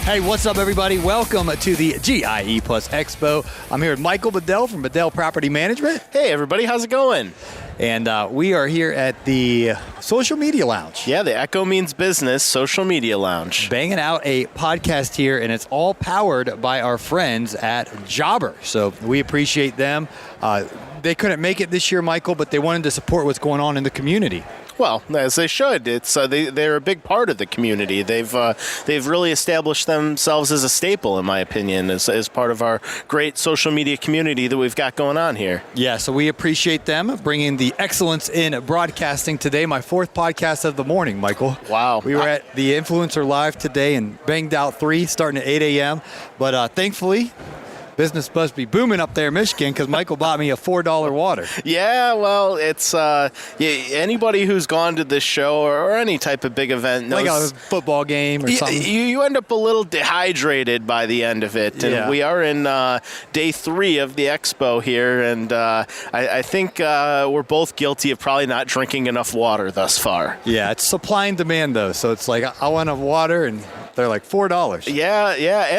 Hey, what's up, everybody? Welcome to the GIE+EXPO. I'm here with Michael Bedell from Bedell Property Management. Hey, everybody. How's it going? And we are here at the Social Media Lounge. Yeah, the Echo Means Business Social Media Lounge. Banging out a podcast here, and it's all powered by our friends at Jobber. So we appreciate them. They couldn't make it this year, Michael, but they wanted to support what's going on in the community. Well, as they should. It's they're a big part of the community. They've really established themselves as a staple, in my opinion, as part of our great social media community that we've got going on here. Yeah, so we appreciate them bringing the excellence in broadcasting today. My fourth podcast of the morning, Michael. Wow. We were at the Influencer Live today and banged out 3 starting at 8 a.m. But thankfully, business must be booming up there in Michigan because Michael bought me a $4 water. Yeah, well, it's anybody who's gone to this show or any type of big event knows. Like a football game or something. You end up a little dehydrated by the end of it. And yeah. We are in day 3 of the expo here, and I think we're both guilty of probably not drinking enough water thus far. Yeah, it's supply and demand, though. So it's like, I want a water, and they're like $4. Yeah,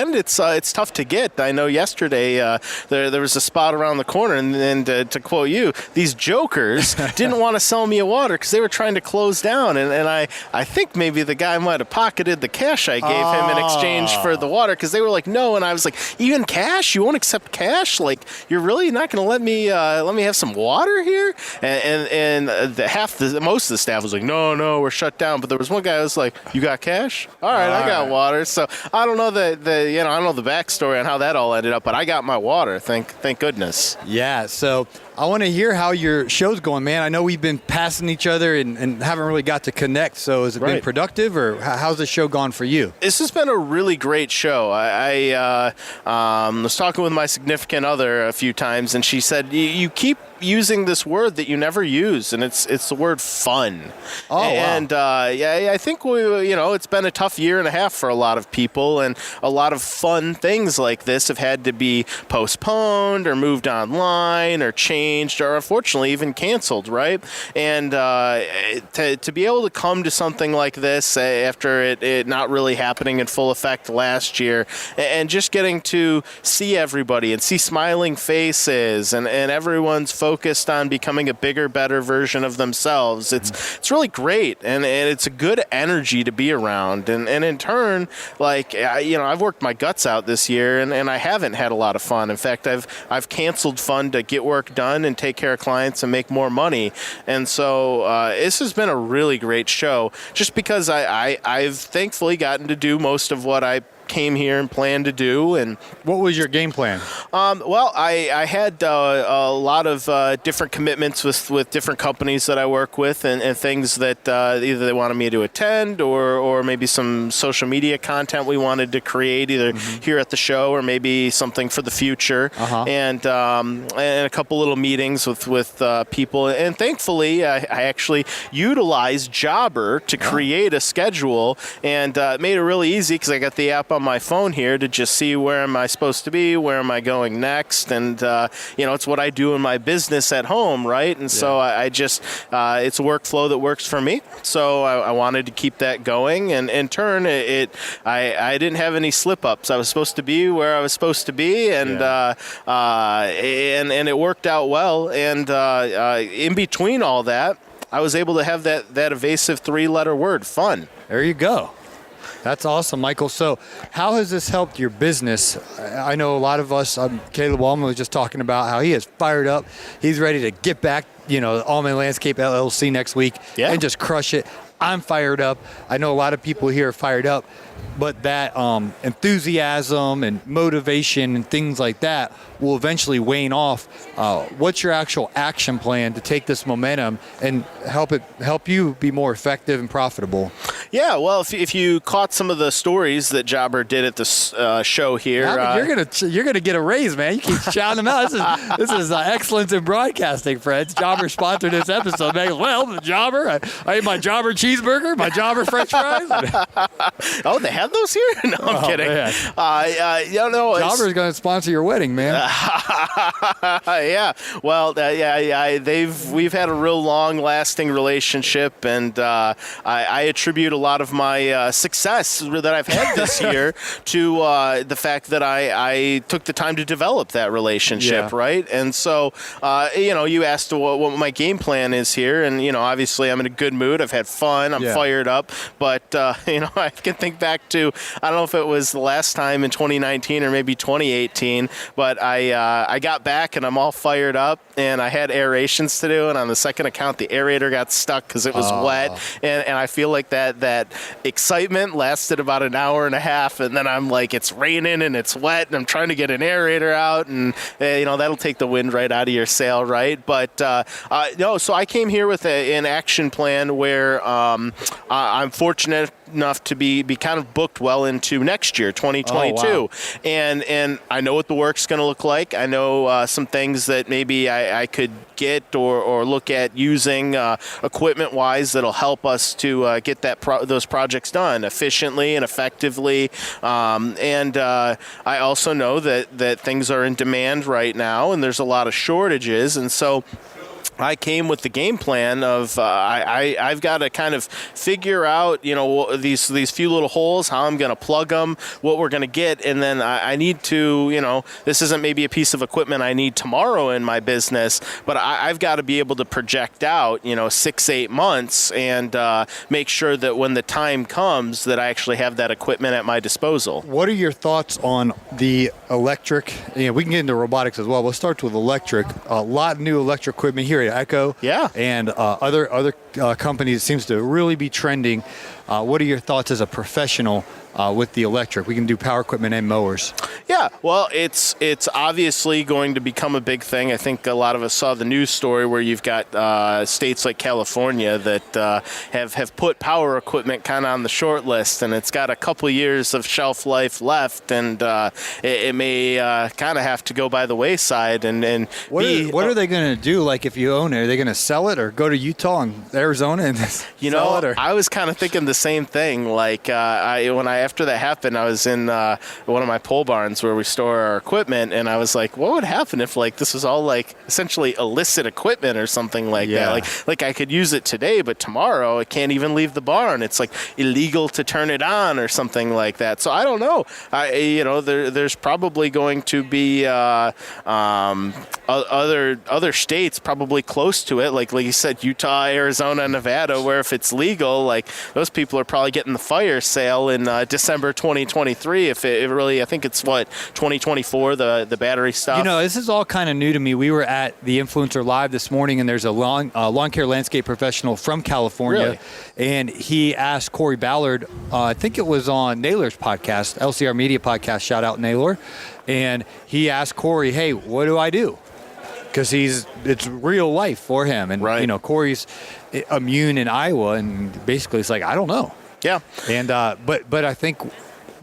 and it's tough to get. I know yesterday there was a spot around the corner, and to quote you, these jokers didn't want to sell me a water because they were trying to close down, and I think maybe the guy might have pocketed the cash I gave him in exchange for the water because they were like, no, and I was like, even cash? You won't accept cash? Like, you're really not going to let me have some water here? And most of the staff was like, no, we're shut down. But there was one guy who was like, you got cash? All right, I got water. So I don't know I don't know the backstory on how that all ended up, but I got my water. Thank goodness. Yeah. So I want to hear how your show's going, man. I know we've been passing each other and haven't really got to connect. So has it been productive, or how's the show gone for you? This has been a really great show. I was talking with my significant other a few times, and she said, you keep using this word that you never use, and it's the word fun. Oh, and wow. I think it's been a tough year and a half for a lot of people, and a lot of fun things like this have had to be postponed or moved online or changed or unfortunately even canceled, right? And to be able to come to something like this after it not really happening in full effect last year, and just getting to see everybody and see smiling faces and everyone's focused on becoming a bigger, better version of themselves. It's really great, and it's a good energy to be around. And in turn, like I've worked my guts out this year, and I haven't had a lot of fun. In fact, I've canceled fun to get work done and take care of clients and make more money. And so this has been a really great show, just because I've thankfully gotten to do most of what I came here and planned to do. And what was your game plan? Well, I had a lot of different commitments with different companies that I work with, and things that either they wanted me to attend or maybe some social media content we wanted to create either here at the show or maybe something for the future. And a couple little meetings with people. And thankfully, I actually utilized Jobber to create a schedule, and made it really easy because I got the app on my phone here to just see where am I supposed to be, where am I going next, and it's what I do in my business at home, right? And so I just it's a workflow that works for me. So I wanted to keep that going, and in turn, I didn't have any slip ups. I was supposed to be where I was supposed to be, and and it worked out well. And in between all that, I was able to have that evasive 3-letter word, fun. There you go. That's awesome, Michael. So how has this helped your business? I know a lot of us, Caleb Wallman was just talking about how he is fired up. He's ready to get back, Allman Landscape LLC next week and just crush it. I'm fired up. I know a lot of people here are fired up, but that enthusiasm and motivation and things like that will eventually wane off. What's your actual action plan to take this momentum and help you be more effective and profitable? Yeah, well, if you caught some of the stories that Jobber did at this show here, you're gonna get a raise, man. You keep shouting them out. This is excellence in broadcasting, friends. Jobber sponsored this episode. Man, well, the Jobber, I ate my Jobber cheeseburger, my Jobber French fries. Oh, they have those here? No, I'm kidding. Jobber's going to sponsor your wedding, man. Yeah. Well, we've had a real long-lasting relationship, and I attribute a a lot of my success that I've had this year to the fact that I took the time to develop that relationship, right? And so, you asked what my game plan is here, and, obviously I'm in a good mood. I've had fun. I'm fired up. But, I can think back to, I don't know if it was the last time in 2019 or maybe 2018, but I got back and I'm all fired up, and I had aerations to do, and on the second account, the aerator got stuck because it was wet, and I feel like that excitement lasted about an hour and a half, and then I'm like, it's raining and it's wet, and I'm trying to get an aerator out, and that'll take the wind right out of your sail, right? But no, so I came here with an action plan where I'm fortunate enough to be kind of booked well into next year, 2022, and I know what the work's going to look like. I know some things that maybe I could get or look at using equipment-wise that'll help us to get those projects done efficiently and effectively. And I also know that things are in demand right now, and there's a lot of shortages, and so I came with the game plan of I've got to kind of figure out, these few little holes, how I'm going to plug them, what we're going to get, and then I need to, this isn't maybe a piece of equipment I need tomorrow in my business, but I've got to be able to project out, 6-8 months and make sure that when the time comes that I actually have that equipment at my disposal. What are your thoughts on the electric? We can get into robotics as well. We'll start with electric. A lot of new electric equipment here at Echo, and other companies. It seems to really be trending. What are your thoughts as a professional with the electric? We can do power equipment and mowers. Yeah, well, it's obviously going to become a big thing. I think a lot of us saw the news story where you've got states like California that have put power equipment kind of on the short list, and it's got a couple years of shelf life left, and it may kind of have to go by the wayside. And what are they going to do? Like, if you own it, are they going to sell it or go to Utah and Arizona and sell it? Or? I was kind of thinking the same thing. Like, after that happened, I was in one of my pole barns where we store our equipment, and I was like, what would happen if this was all essentially illicit equipment or something like that? Like I could use it today, but tomorrow it can't even leave the barn. It's illegal to turn it on or something like that. So I don't know. There's probably going to be other states probably close to it, like you said, Utah, Arizona, Nevada, where if it's legal, those people are probably getting the fire sale in December 2023. If it really, I think it's 2024, the battery stuff. This is all kind of new to me. We were at the Influencer Live this morning, and there's a lawn care landscape professional from California, and he asked Corey Ballard, I think it was on Naylor's podcast, LCR Media podcast, shout out Naylor, and he asked Corey, hey, what do I do? Because it's real life for him, and Corey's immune in Iowa, and basically it's I don't know. Yeah. And but I think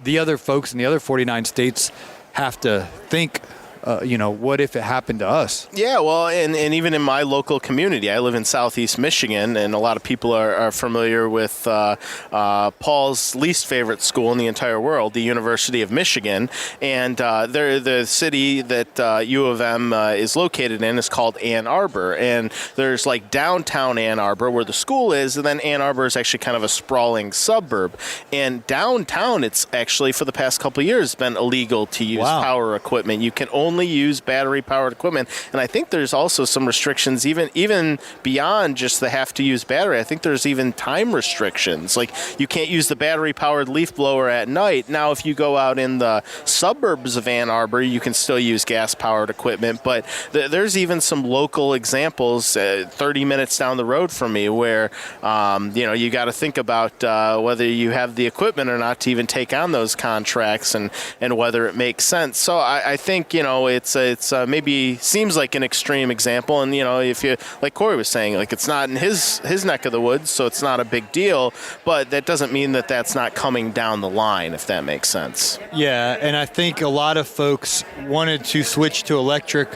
the other folks in the other 49 states have to think, what if it happened to us? Yeah, well, and even in my local community, I live in southeast Michigan, and a lot of people are familiar with Paul's least favorite school in the entire world, the University of Michigan. And the city that U of M is located in is called Ann Arbor. And there's downtown Ann Arbor where the school is, and then Ann Arbor is actually kind of a sprawling suburb. And downtown, it's actually, for the past couple of years, been illegal to use power equipment. You can only use battery-powered equipment, and I think there's also some restrictions even beyond just the have-to-use battery. I think there's even time restrictions. You can't use the battery-powered leaf blower at night. Now, if you go out in the suburbs of Ann Arbor, you can still use gas-powered equipment, but there's even some local examples 30 minutes down the road from me where you got to think about whether you have the equipment or not to even take on those contracts and whether it makes sense. So I think it's maybe seems like an extreme example, and if you, like Corey was saying, it's not in his neck of the woods, so it's not a big deal, but that doesn't mean that that's not coming down the line, if that makes sense. Yeah, and I think a lot of folks wanted to switch to electric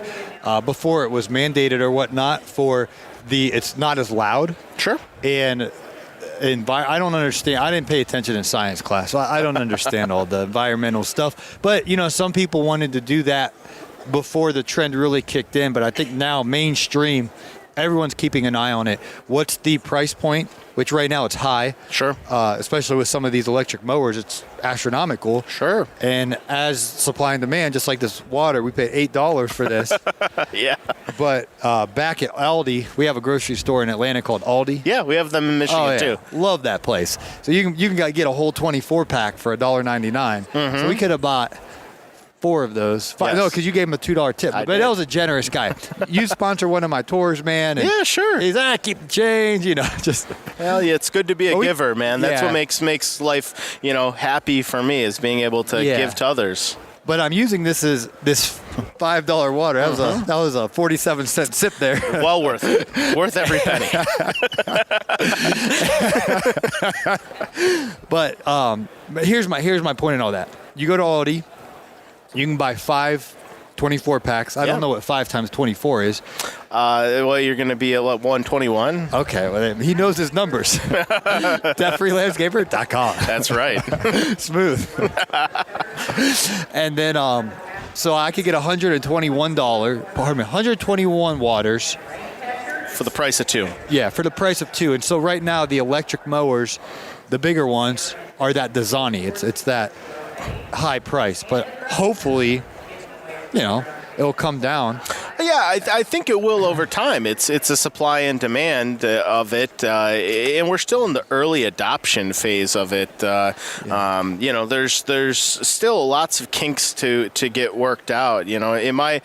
before it was mandated or whatnot it's not as loud. Sure. And I don't understand. I didn't pay attention in science class, so I don't understand all the environmental stuff. But, some people wanted to do that before the trend really kicked in. But I think now mainstream, everyone's keeping an eye on it. What's the price point? Which right now it's high. Sure. Especially with some of these electric mowers, it's astronomical. Sure. And as supply and demand, just like this water, we pay $8 for this. Yeah. But back at Aldi, we have a grocery store in Atlanta called Aldi. Yeah, we have them in Michigan too. Love that place. So you can get a whole 24 pack for $1.99. So we could have bought 4 of those. Yes. No, because you gave him a $2 tip. I But did. that was a generous guy. You sponsor one of my tours, man. And Yeah, sure. he's keep the change, just. Well, yeah, it's good to be a giver, man. That's yeah. what makes life, happy for me, is being able to give to others. But I'm using this $5 water. That was a 47-cent sip there. Well worth it. Worth every penny. But here's my point in all that. You go to Aldi, you can buy 5 24 packs. I don't know what 5 times 24 is. Well, you're going to be at 121. Okay, well, he knows his numbers. DeftFreeLandscaper.com. That's right. Smooth. And then, so I could get $121 waters. For the price of 2. Yeah, for the price of 2. And so right now, the electric mowers, the bigger ones, are that Dasani. It's that high price. But hopefully, it'll come down. Yeah, I think it will over time. It's a supply and demand of it, and we're still in the early adoption phase of it. There's still lots of kinks to get worked out. In my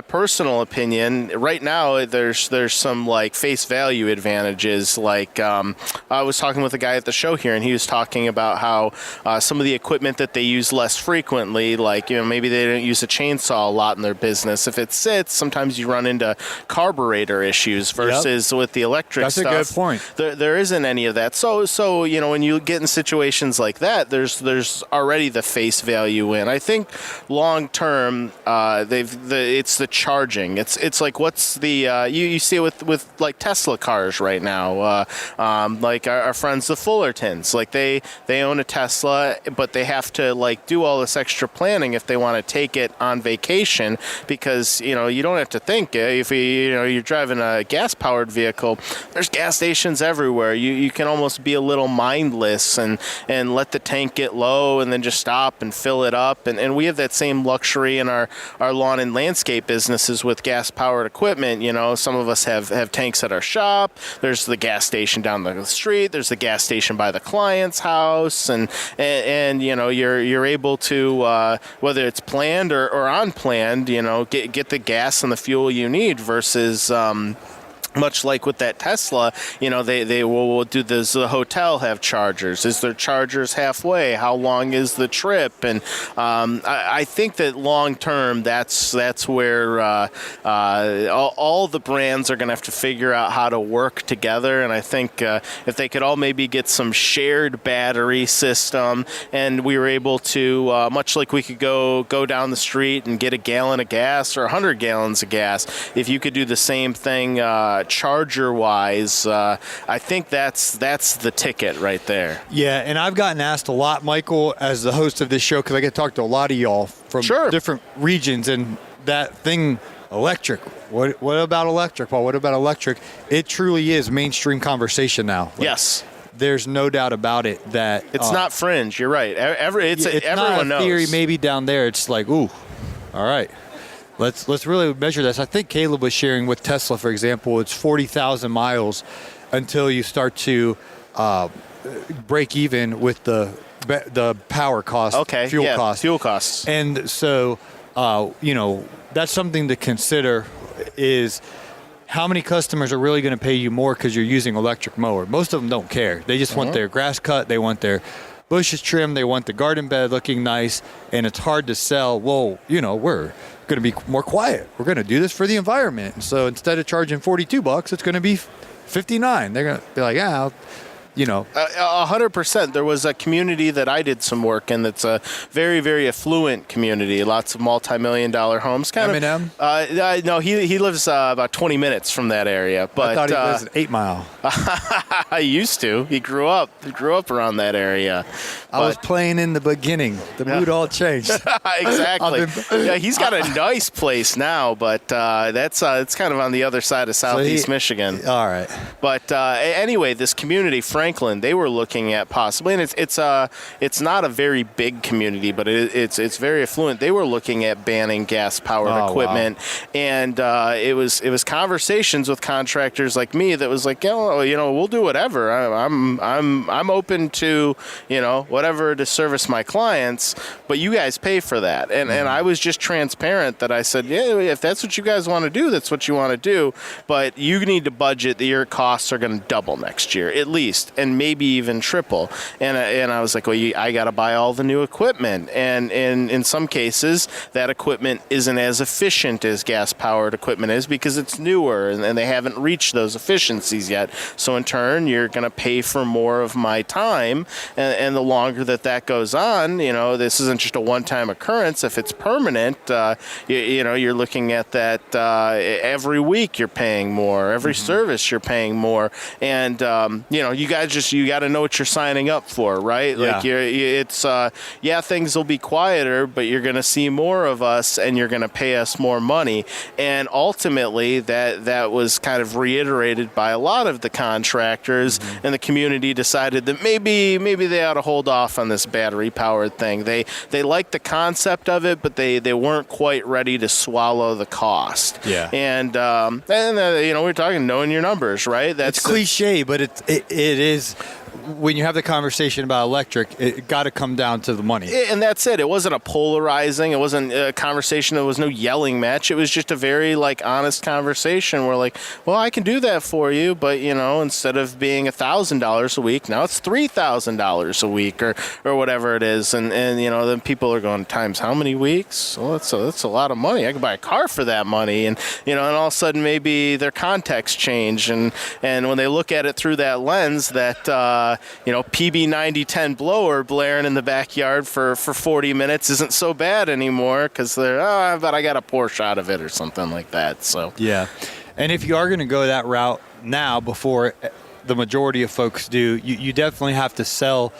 personal opinion, right now there's some like face value advantages. Like I was talking with a guy at the show here, and he was talking about how some of the equipment that they use less frequently, like maybe they don't use a chainsaw a lot in their business. If it sits, sometimes you run into carburetor issues versus with the electric stuff. That's a good point. There isn't any of that. So when you get in situations like that, there's already the face value in. I think long term, it's the charging. It's like what's the you see it with like Tesla cars right now. Like our friends the Fullertons, like they own a Tesla, but they have to like do all this extra planning if they want to take it on vacation, because you don't have to think if you're driving a gas-powered vehicle. There's gas stations everywhere. You can almost be a little mindless and let the tank get low and then just stop and fill it up. And we have that same luxury in our lawn and landscape businesses with gas-powered equipment. Some of us have tanks at our shop. There's the gas station down the street. There's the gas station by the client's house, and you're able to whether it's planned or unplanned, get the gas and the fuel you need versus much like with that Tesla, they will do this. The hotel have chargers. Is there chargers halfway? How long is the trip? And I think that long term, that's where all the brands are going to have to figure out how to work together. And I think if they could all maybe get some shared battery system, and we were able to, much like we could go down the street and get a gallon of gas or 100 gallons of gas, if you could do the same thing charger-wise, I think that's the ticket right there. Yeah, and I've gotten asked a lot, Michael, as the host of this show, because I get to talk to a lot of y'all from different regions, and that thing, electric. What about electric? Well, what about electric? It truly is mainstream conversation now. Yes. There's no doubt about it that it's not fringe. You're right. It's everyone not a theory. Maybe down there, it's like, ooh, all right. Let's really measure this. I think Caleb was sharing with Tesla, for example, it's 40,000 miles until you start to break even with the power cost, fuel costs. And so, that's something to consider is how many customers are really going to pay you more because you're using electric mower. Most of them don't care. They just want their grass cut. They want their bushes trimmed. They want the garden bed looking nice. And it's hard to sell, well, we're going to be more quiet. We're going to do this for the environment. So instead of charging $42, it's going to be $59. They're going to be like, know. 100%. There was a community that I did some work in that's a very, very affluent community. Lots of multi-million-dollar homes. Eminem? No, he lives about 20 minutes from that area. But I thought he lives at 8 Mile. I used to. He grew up around that area. I was playing in the beginning. The mood all changed. Exactly. Yeah, he's got a nice place now, but it's kind of on the other side of Southeast Michigan. All right. But anyway, this community, Franklin, they were looking at possibly, and it's not a very big community, but it's very affluent. They were looking at banning gas-powered equipment, wow. And it was conversations with contractors like me that was like, we'll do whatever. I'm open to whatever to service my clients, but you guys pay for that. And I was just transparent that I said, yeah, if that's what you guys want to do, that's what you want to do, but you need to budget that your costs are going to double next year at least, and maybe even triple. And I was like, well, I got to buy all the new equipment, and in some cases that equipment isn't as efficient as gas-powered equipment is because it's newer and they haven't reached those efficiencies yet. So in turn, you're going to pay for more of my time, and the longer that goes on, this isn't just a one-time occurrence. If it's permanent, you're looking at that every week you're paying more, every service you're paying more, and you got to know what you're signing up for, right? Yeah. Like things will be quieter, but you're going to see more of us, and you're going to pay us more money, and ultimately that was kind of reiterated by a lot of the contractors, and the community decided that maybe they ought to hold off on this battery-powered thing. They liked the concept of it, but they weren't quite ready to swallow the cost. Yeah. And we're talking knowing your numbers, right? It's cliche, but it is. When you have the conversation about electric, it got to come down to the money. And that's it. It wasn't a polarizing. It wasn't a conversation. There was no yelling match. It was just a very honest conversation where well, I can do that for you, but instead of being $1,000 a week, now it's $3,000 a week or whatever it is. And then people are going, times how many weeks? Well, that's a lot of money. I could buy a car for that money. And and all of a sudden maybe their context changed. And when they look at it through that lens, that PB 9010 blower blaring in the backyard for 40 minutes isn't so bad anymore because but I got a Porsche out of it or something like that. So yeah, and if you are going to go that route now, before the majority of folks do, you definitely have to sell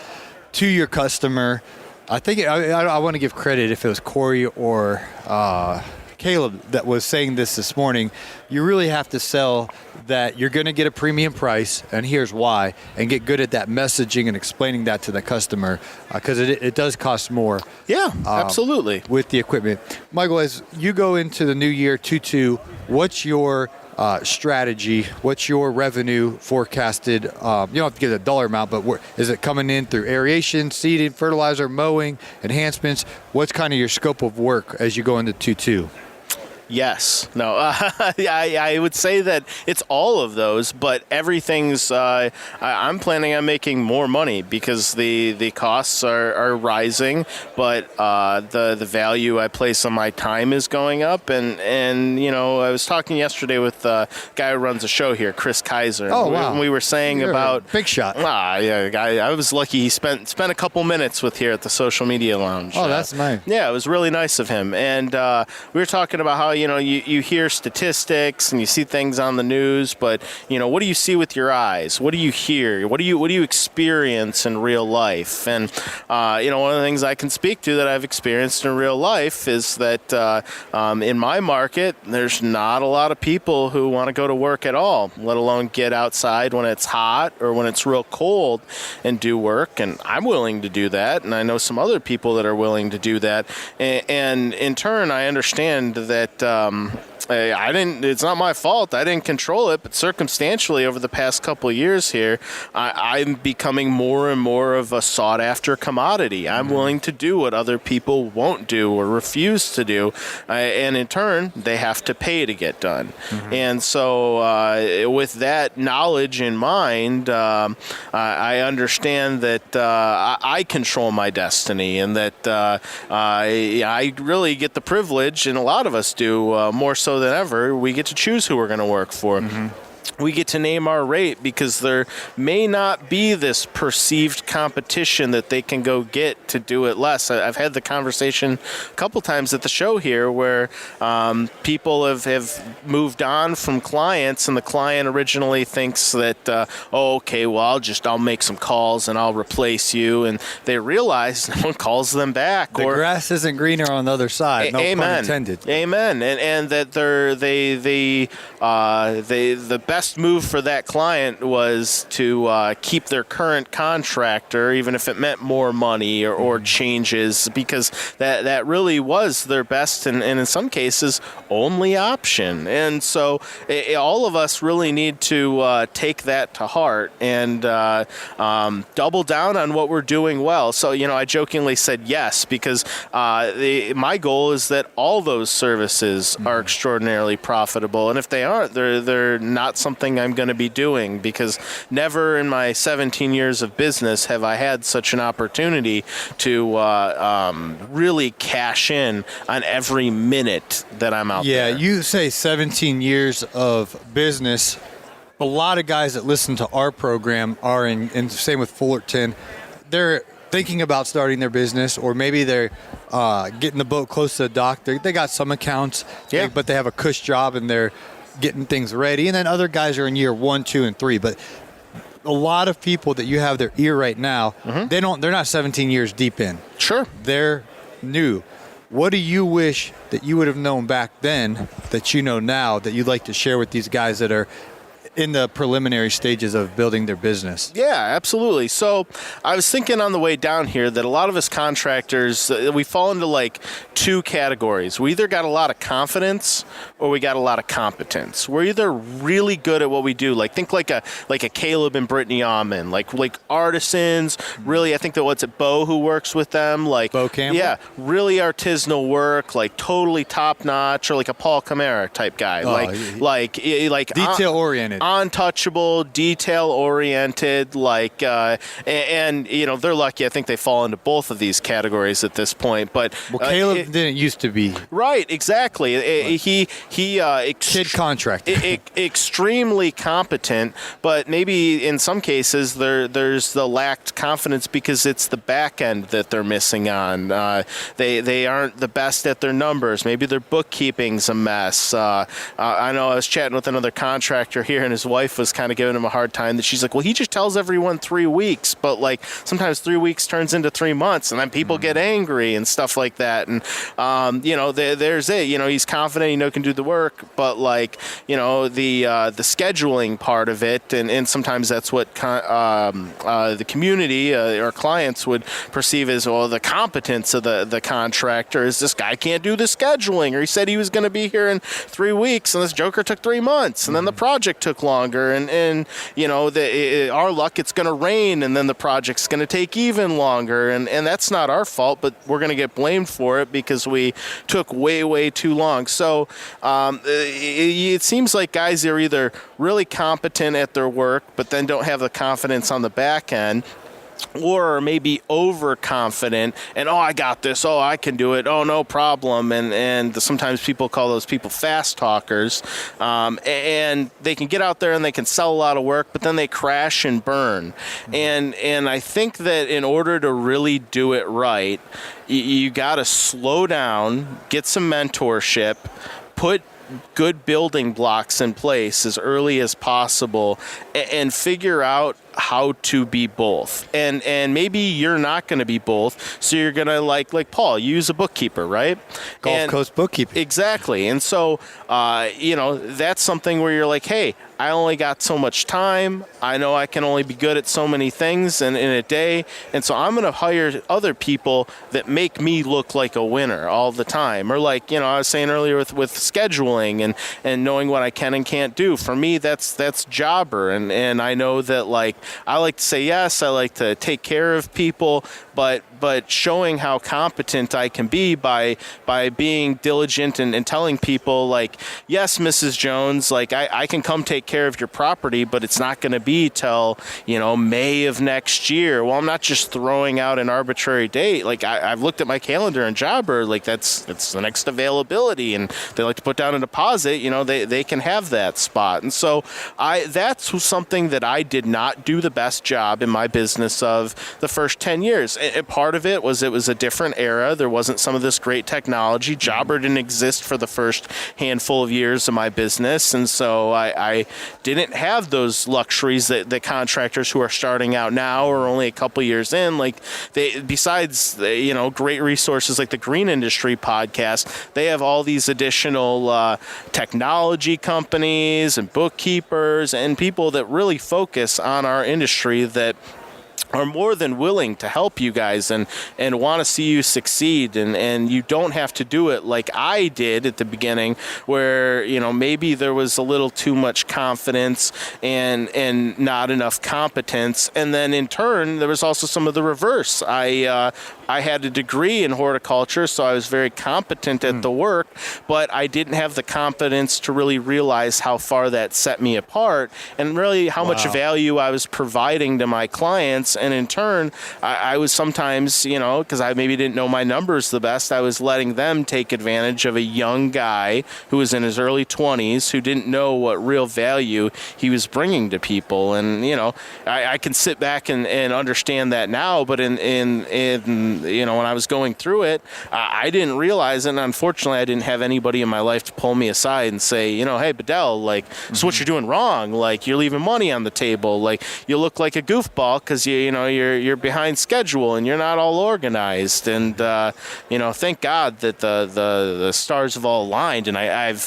to your customer. I think I want to give credit if it was Corey or Caleb that was saying this morning. You really have to sell that you're going to get a premium price, and here's why, and get good at that messaging and explaining that to the customer, because it does cost more. Yeah, absolutely. With the equipment. Michael, as you go into the new year, 22, what's your strategy? What's your revenue forecasted? You don't have to give a dollar amount, but is it coming in through aeration, seeding, fertilizer, mowing, enhancements? What's kind of your scope of work as you go into 22? Yes. No. I would say that it's all of those, but everything's. I'm planning on making more money because the costs are rising, but the value I place on my time is going up. And I was talking yesterday with a guy who runs a show here, Chris Kaiser. Oh, wow. And we were saying You're about big shot. Yeah. I was lucky. He spent a couple minutes with here at the Social Media Lounge. Oh, that's nice. Yeah, it was really nice of him. And we were talking about how you hear statistics and you see things on the news, but what do you see with your eyes? What do you hear? What do you experience in real life? And one of the things I can speak to that I've experienced in real life is that in my market, there's not a lot of people who want to go to work at all, let alone get outside when it's hot or when it's real cold and do work. And I'm willing to do that, and I know some other people that are willing to do that. And in turn, I understand that it's not my fault. I didn't control it, but circumstantially over the past couple of years here, I'm becoming more and more of a sought-after commodity. I'm willing to do what other people won't do or refuse to do, and in turn, they have to pay to get done. And so with that knowledge in mind, I understand that I control my destiny, and that I really get the privilege, and a lot of us do, more so than ever, we get to choose who we're going to work for. we get to name our rate because there may not be this perceived competition that they can go get to do it less. I've had the conversation a couple times at the show here where people have moved on from clients, and the client originally thinks that, okay, well, I'll make some calls and I'll replace you, and they realize no one calls them back. The grass isn't greener on the other side. No pun intended. Amen. And that the best move for that client was to keep their current contractor, even if it meant more money or changes, because that really was their best and in some cases only option. And so all of us really need to take that to heart and double down on what we're doing well. So, I jokingly said yes because my goal is that all those services are extraordinarily profitable, and if they aren't, they're not something I'm going to be doing, because never in my 17 years of business have I had such an opportunity to really cash in on every minute that I'm out there. Yeah, you say 17 years of business. A lot of guys that listen to our program are and same with Fullerton, they're thinking about starting their business, or maybe they're getting the boat close to the dock. They got some accounts, but they have a cush job and they're getting things ready. And then other guys are in year 1, 2, and 3. But a lot of people that you have their ear right now, they're not 17 years deep in. Sure. They're new. What do you wish that you would have known back then that you know now that you'd like to share with these guys that are in the preliminary stages of building their business? Yeah, absolutely. So I was thinking on the way down here that a lot of us contractors, we fall into like two categories. We either got a lot of confidence or we got a lot of competence. We're either really good at what we do, like think like a Caleb and Brittany Almond, like artisans. Really, I think that what's it, Bo who works with them, like Bo Campbell? Yeah, really artisanal work, like totally top notch, or like a Paul Camara type guy, like detail oriented. Untouchable, detail-oriented, and they're lucky. I think they fall into both of these categories at this point. But Caleb didn't used to be right. Exactly. He kid contractor, extremely competent, but maybe in some cases there's the lacked confidence because it's the back end that they're missing on. They aren't the best at their numbers. Maybe their bookkeeping's a mess. I know I was chatting with another contractor here, and his wife was kind of giving him a hard time that she's like, well, he just tells everyone 3 weeks, but like sometimes 3 weeks turns into 3 months, and then people get angry and stuff like that. And there's it. He's confident, can do the work, but the scheduling part of it, and sometimes that's what the community or clients would perceive as, well, the competence of the contractor is this guy can't do the scheduling, or he said he was going to be here in 3 weeks, and this joker took 3 months, and then the project took longer, and our luck, it's going to rain, and then the project's going to take even longer, and that's not our fault, but we're going to get blamed for it because we took way too long. So it seems like guys are either really competent at their work but then don't have the confidence on the back end, or maybe overconfident and, I got this, I can do it, no problem, and sometimes people call those people fast talkers, and they can get out there and they can sell a lot of work, but then they crash and burn. And I think that in order to really do it right, you got to slow down, get some mentorship, put good building blocks in place as early as possible, and figure out how to be both. And maybe you're not going to be both, so you're going to like Paul, use a bookkeeper, right? Gulf Coast bookkeeping. Exactly. And so that's something where you're like, hey, I only got so much time. I know I can only be good at so many things in a day, and so I'm going to hire other people that make me look like a winner all the time. Or I was saying earlier with scheduling and knowing what I can and can't do. For me, that's jobber, and I know that I like to say yes, I like to take care of people, but but showing how competent I can be by being diligent and telling people, like, yes, Mrs. Jones, like, I can come take care of your property, but it's not going to be till, May of next year. Well, I'm not just throwing out an arbitrary date. Like, I've looked at my calendar and Jobber, like, that's the next availability, and they like to put down a deposit, they can have that spot. And so that's something that I did not do the best job in my business of the first 10 years. And part of it was a different era. There wasn't some of this great technology. Jobber didn't exist for the first handful of years of my business. And so I didn't have those luxuries that contractors who are starting out now or only a couple years in, like, besides, great resources like the Green Industry podcast, they have all these additional technology companies and bookkeepers and people that really focus on our industry that are more than willing to help you guys and want to see you succeed. And you don't have to do it like I did at the beginning, where, maybe there was a little too much confidence and not enough competence. And then in turn, there was also some of the reverse. I had a degree in horticulture, so I was very competent at the work, but I didn't have the confidence to really realize how far that set me apart and really how much value I was providing to my clients. And in turn, I was sometimes, because I maybe didn't know my numbers the best, I was letting them take advantage of a young guy who was in his early 20s who didn't know what real value he was bringing to people. And, I can sit back and understand that now, but in when I was going through it, I didn't realize it. And unfortunately, I didn't have anybody in my life to pull me aside and say, hey, Bedell, like, this is what you're doing wrong. Like, you're leaving money on the table. Like, you look like a goofball because you're behind schedule and you're not all organized. And thank God that the stars have all aligned, and I've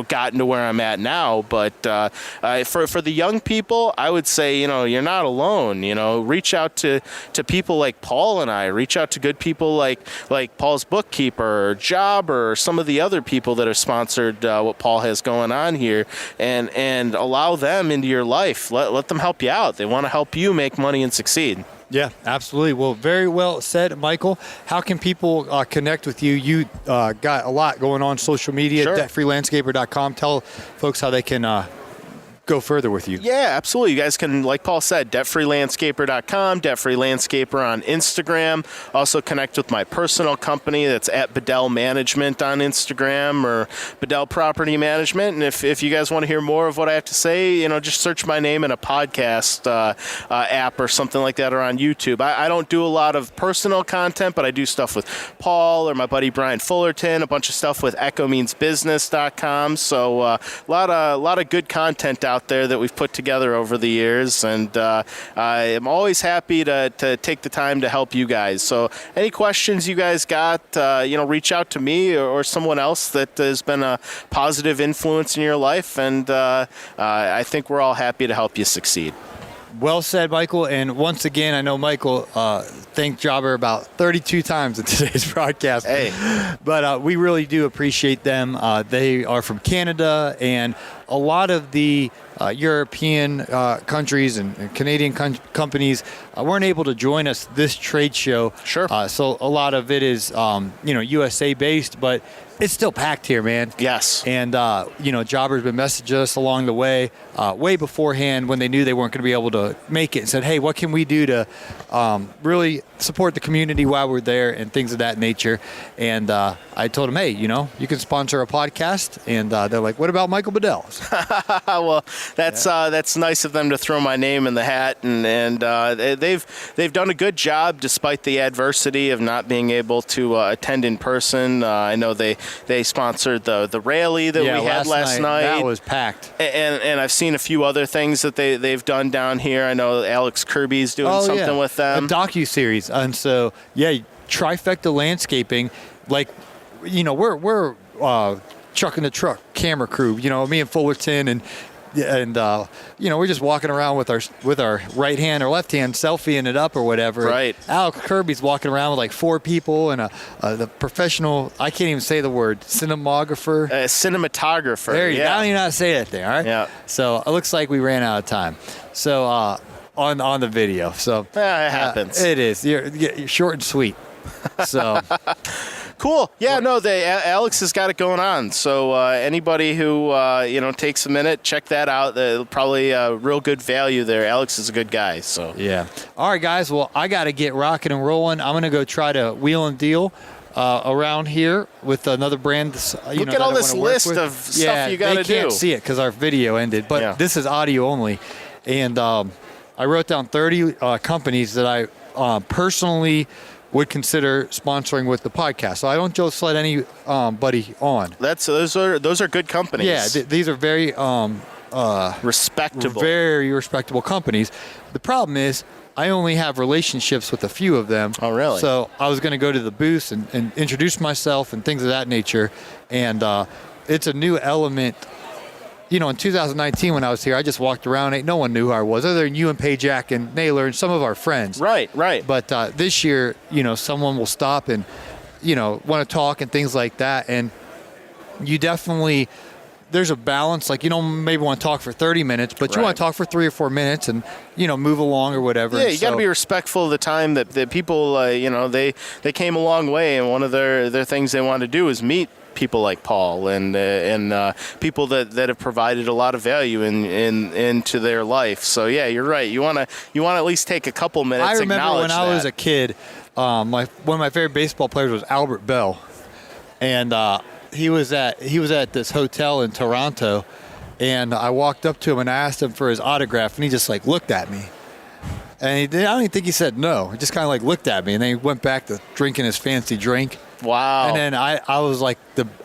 gotten to where I'm at now. But for the young people, I would say, you're not alone. Reach out to people like Paul and I. Reach out to good people like Paul's bookkeeper or Jobber or some of the other people that have sponsored what Paul has going on here, and allow them into your life. Let them help you out. They want to help you make money and succeed. Yeah, absolutely. Well, very well said, Michael. How can people connect with you? You got a lot going on social media, Sure. debtfreelandscaper.com. Tell folks how they can go further with you. Yeah, absolutely. You guys can, like Paul said, debtfreelandscaper.com, debtfreelandscaper on Instagram. Also connect with my personal company that's at Bedell Management on Instagram, or Bedell Property Management. And if you guys want to hear more of what I have to say, just search my name in a podcast app or something like that, or on YouTube. I don't do a lot of personal content, but I do stuff with Paul or my buddy Brian Fullerton, a bunch of stuff with echomeansbusiness.com. So a lot of good content out there that we've put together over the years, and I am always happy to take the time to help you guys. So any questions you guys got, reach out to me or someone else that has been a positive influence in your life, and I think we're all happy to help you succeed. Well said, Michael. And once again, I know Michael thanked Jobber about 32 times in today's broadcast. Hey. But we really do appreciate them. They are from Canada, and a lot of the European countries and Canadian companies weren't able to join us this trade show. Sure. So a lot of it is, USA based, but it's still packed here, man. Yes. And, Jobber's been messaging us along the way, way beforehand when they knew they weren't going to be able to make it, and said, hey, what can we do to really support the community while we're there and things of that nature. And I told them, hey, you can sponsor a podcast. And they're like, what about Michael Bedell? Well, that's nice of them to throw my name in the hat, and they've done a good job despite the adversity of not being able to attend in person. I know they sponsored the rally that we had last night. That was packed. And I've seen a few other things that they've done down here. I know Alex Kirby's doing something with them. A docuseries. And so, Trifecta Landscaping, like, we're trucking the truck camera crew, me and Fullerton and we're just walking around with our right hand or left hand selfieing it up or whatever. Right. Alex Kirby's walking around with like 4 people and the professional, I can't even say the word, cinematographer. Cinematographer. There you go. Yeah. I don't even know how to say that thing, all right? Yeah. So it looks like we ran out of time. So on the video. So it happens. It is. You're short and sweet. So cool. Yeah, no, Alex has got it going on. So anybody who takes a minute, check that out. Probably real good value there. Alex is a good guy. So yeah. All right, guys. Well, I got to get rocking and rolling. I'm gonna go try to wheel and deal around here with another brand. Look at all this list of stuff you got to do. They can't see it because our video ended, but this is audio only. And I wrote down 30 companies that I personally would consider sponsoring with the podcast. So I don't just let anybody on. Those are good companies. Yeah, these are very respectable, very respectable companies. The problem is I only have relationships with a few of them. Oh, really? So I was going to go to the booth and introduce myself and things of that nature. And it's a new element. In 2019 when I was here, I just walked around. No one knew who I was other than you and Pajak and Naylor and some of our friends. Right. But this year, someone will stop and, want to talk and things like that. And you definitely, there's a balance. Like, you don't maybe want to talk for 30 minutes, but you want to talk for 3 or 4 minutes and, move along or whatever. Yeah, you got to be respectful of the time that people, they came a long way. And one of their things they want to do is meet people like Paul and people that have provided a lot of value into their life. So yeah, you're right. You want to at least take a couple minutes. I remember when I was a kid, one of my favorite baseball players was Albert Bell, and he was at this hotel in Toronto, and I walked up to him and I asked him for his autograph, and he just looked at me. And I don't even think he said no. He just kind of looked at me, and then he went back to drinking his fancy drink. Wow. And then I was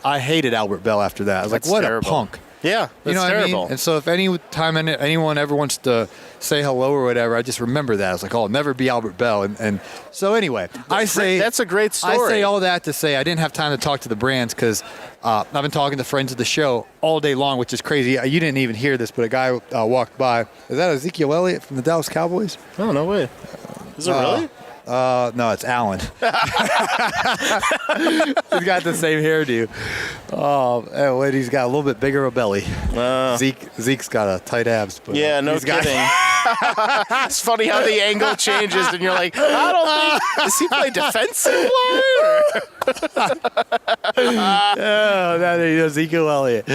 I hated Albert Bell after that. I was what terrible. A punk. Yeah, that's terrible. What I mean? And so if anyone ever wants to say hello or whatever, I just remember that. I was I'll never be Albert Bell. And so anyway, that's a great story. I say all that to say I didn't have time to talk to the brands because I've been talking to friends of the show all day long, which is crazy. You didn't even hear this, but a guy walked by. Is that Ezekiel Elliott from the Dallas Cowboys? Oh, no way. Is it really? No, it's Alan. He's got the same hairdo. Oh, wait, he's got a little bit bigger of a belly. Zeke's got a tight abs. But yeah, no kidding. It's funny how the angle changes, and you're like, I don't think, does he play defensive line? That is Ezekiel Elliott.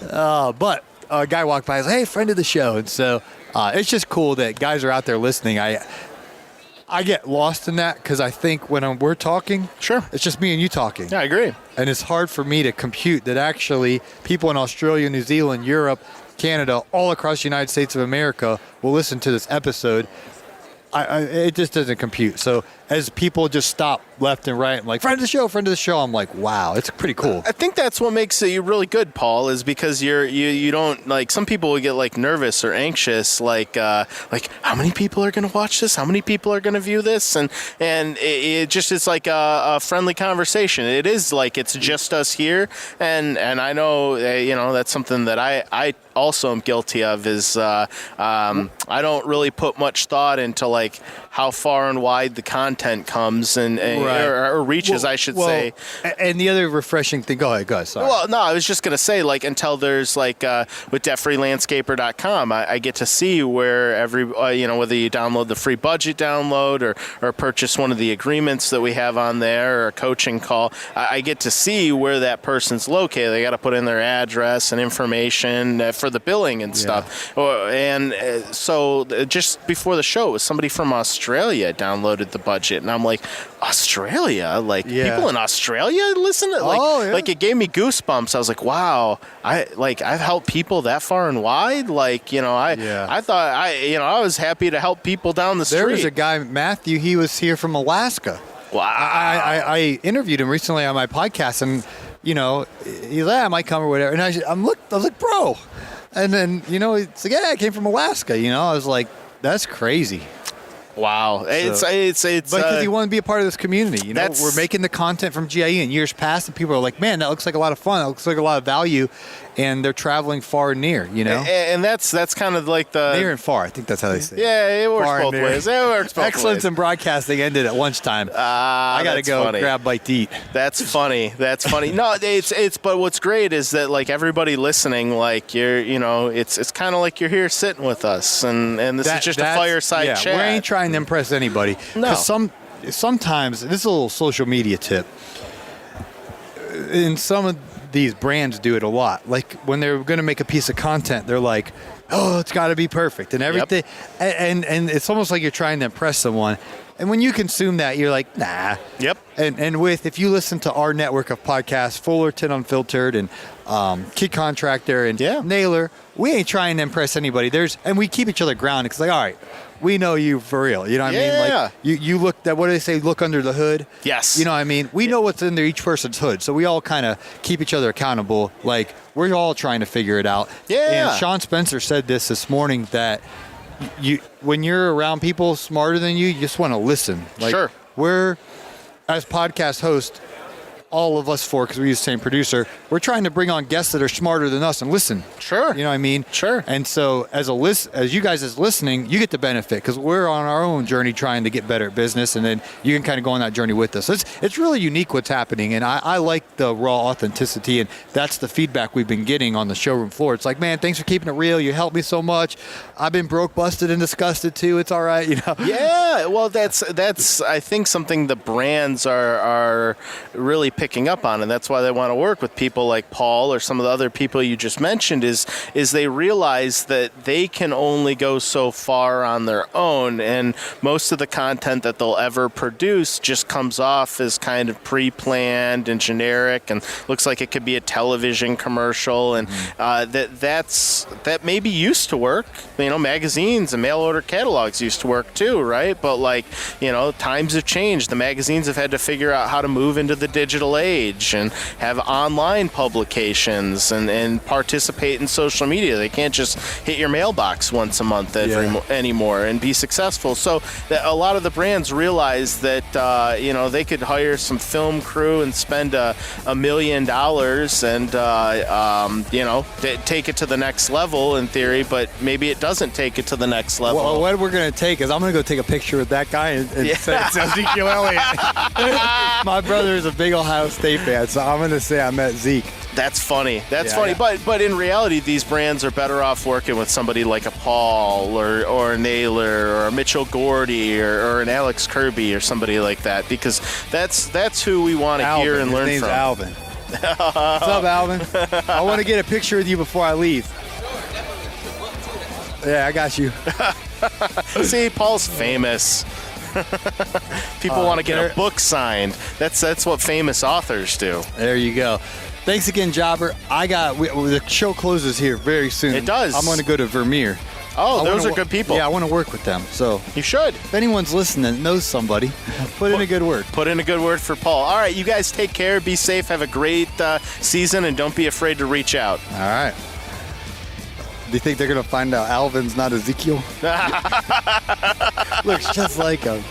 But a guy walked by and was hey, friend of the show. And so it's just cool that guys are out there listening. I get lost in that because I think when we're talking, it's just me and you talking. Yeah, I agree. And it's hard for me to compute that actually people in Australia, New Zealand, Europe, Canada, all across the United States of America will listen to this episode. It just doesn't compute. So as people just stop left and right and friend of the show, I'm wow, it's pretty cool. I think that's what makes you really good, Paul, is because you don't some people will get nervous or anxious, how many people are going to watch this? How many people are going to view this? And it just is a friendly conversation. It is it's just us here, and I know that's something that I also am guilty of is I don't really put much thought into how far and wide the content comes and or reaches, I should say. And the other refreshing thing, go ahead, sorry. Well, no, I was just going to say, until there's, with debt-freelandscaper.com, I get to see where whether you download the free budget download or purchase one of the agreements that we have on there or a coaching call, I get to see where that person's located. They got to put in their address and information for the billing and stuff. And so just before the show, it was somebody from Australia downloaded the budget, and I'm Australia? People in Australia listen to it gave me goosebumps. I was wow, I've helped people that far and wide. I thought I was happy to help people down the street. There was a guy, Matthew, he was here from Alaska. Wow. I interviewed him recently on my podcast, and he's I might come or whatever, and I was bro, and then he's yeah, I came from Alaska. I was that's crazy. Wow. It's because you want to be a part of this community. You know, we're making the content from GIE in years past, and people are like, man, that looks like a lot of fun. That looks like a lot of value. And they're traveling far and near, you know? And that's kind of like the... Near and far. I think that's how they say it. Yeah, it works both ways. It works both ways. Excellence in broadcasting ended at lunchtime. I got to go grab a bite to eat. That's funny. No, but what's great is that, like, everybody listening, like, it's kind of like you're here sitting with us, and this is just a fireside chat. We ain't trying to impress anybody. No. Sometimes, this is a little social media tip. In some of these brands do it a lot. Like when they're going to make a piece of content, they're like, oh, it's got to be perfect and everything. Yep. And it's almost like you're trying to impress someone. And when you consume that, you're like, nah. Yep. And if you listen to our network of podcasts, Fullerton Unfiltered and Kid Contractor and Naylor, we ain't trying to impress anybody. And we keep each other grounded because, like, all right, we know you for real. You know what I mean? Like, you look, what do they say? Look under the hood. Yes. You know what I mean? We know what's under each person's hood. So we all kind of keep each other accountable. Like, we're all trying to figure it out. Yeah. And Sean Spencer said this morning that when you're around people smarter than you just want to listen. Like, sure. We're, as podcast hosts, all of us four, because we use the same producer, we're trying to bring on guests that are smarter than us and listen. Sure. You know what I mean? Sure. And so as you guys as listening, you get the benefit because we're on our own journey trying to get better at business, and then you can kind of go on that journey with us. So it's really unique what's happening, and I like the raw authenticity, and that's the feedback we've been getting on the showroom floor. It's like, man, thanks for keeping it real. You helped me so much. I've been broke, busted, and disgusted too. It's all right, you know? Yeah. Well, that's I think something the brands are really picking up on, and that's why they want to work with people like Paul or some of the other people you just mentioned, is they realize that they can only go so far on their own, and most of the content that they'll ever produce just comes off as kind of pre-planned and generic and looks like it could be a television commercial, and that maybe used to work. You know, magazines and mail order catalogs used to work too, right? But, like, you know, times have changed. The magazines have had to figure out how to move into the digital age and have online publications and participate in social media. They can't just hit your mailbox once a month anymore and be successful. So a lot of the brands realize that they could hire some film crew and spend $1 million and take it to the next level in theory, but maybe it doesn't take it to the next level. Well, what we're going to take is I'm going to go take a picture with that guy and say it's Ezekiel Elliott. My brother is a big Ohio State fan, so I'm going to say I met Zeke. That's funny. That's funny. Yeah. But in reality, these brands are better off working with somebody like a Paul or a Naylor or a Mitchell Gordy or an Alex Kirby or somebody like that, because that's who we want to hear and learn from. His name's Alvin. What's up, Alvin? I want to get a picture with you before I leave. Yeah, I got you. See, Paul's famous. People want to get a book signed. That's what famous authors do. There you go. Thanks again, Jobber. The show closes here very soon. It does. I'm going to go to Vermeer. Oh, those are good people. Yeah, I want to work with them. So you should. If anyone's listening, knows somebody, put in a good word. Put in a good word for Paul. All right, you guys take care. Be safe. Have a great season, and don't be afraid to reach out. All right. Do you think they're going to find out Alvin's not Ezekiel? Looks just like him.